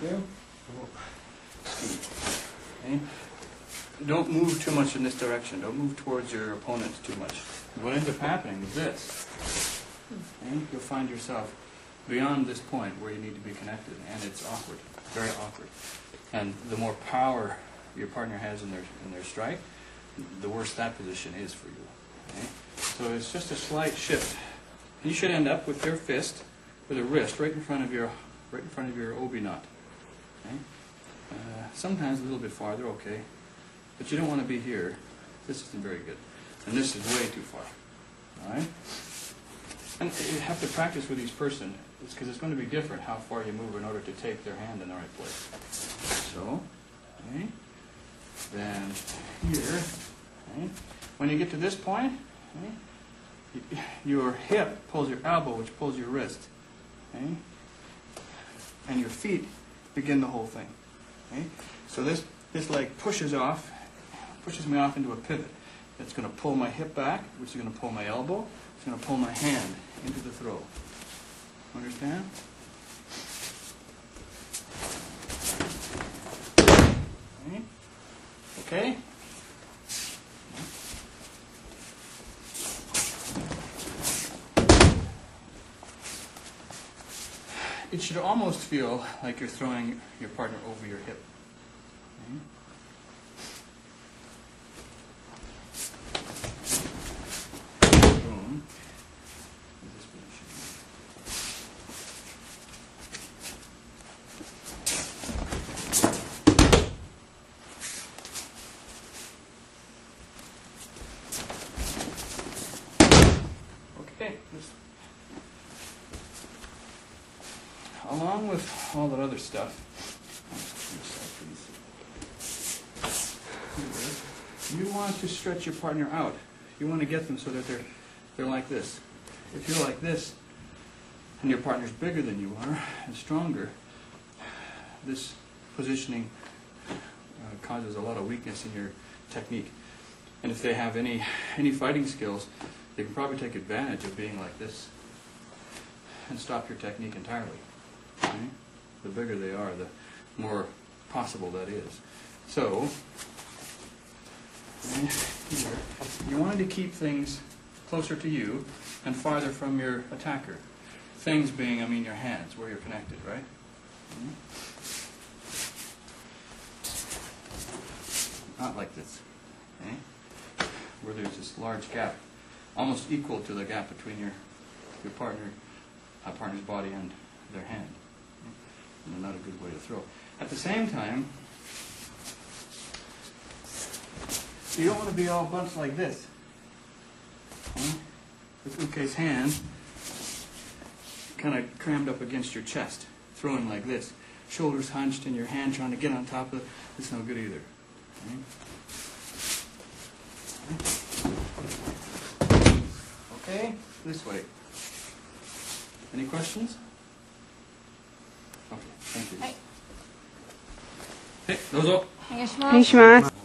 Okay? Okay? Don't move too much in this direction. Don't move towards your opponent too much. What ends up happening is this. Okay? You'll find yourself beyond this point where you need to be connected, and it's awkward, very awkward. And the more power your partner has in their strike, the worse that position is for you. Okay? So it's just a slight shift. You should end up with your fist, with a wrist right in front of your obi knot. Okay? Sometimes a little bit farther, okay, but you don't want to be here. This isn't very good, and this is way too far. All right. And you have to practice with each person, because it's going to be different how far you move in order to take their hand in the right place. So, okay, then here, okay. When you get to this point, okay, your hip pulls your elbow, which pulls your wrist, okay, and your feet begin the whole thing. Okay, so this leg pushes me off into a pivot. It's going to pull my hip back, which is going to pull my elbow. It's going to pull my hand into the throw. Understand? Okay. Okay? It should almost feel like you're throwing your partner over your hip. Okay? Boom. Okay. Along with all that other stuff, you want to stretch your partner out. You want to get them so that they're like this. If you're like this, and your partner's bigger than you are and stronger, this positioning causes a lot of weakness in your technique. And if they have any fighting skills, they can probably take advantage of being like this and stop your technique entirely. Okay? The bigger they are, the more possible that is. So, here, you wanted to keep things closer to you and farther from your attacker. Things being, I mean, your hands, where you're connected, right? Not like this. Okay? Where there's this large gap, almost equal to the gap between your partner's body and their hand. And not a good way to throw. At the same time, you don't want to be all bunched like this. Okay? With Uke's hand kind of crammed up against your chest, throwing like this. Shoulders hunched and your hand trying to get on top of it. It's no good either. Okay? Okay? This way. Any questions? Okay, thank you. はい。どうぞ。お願いします。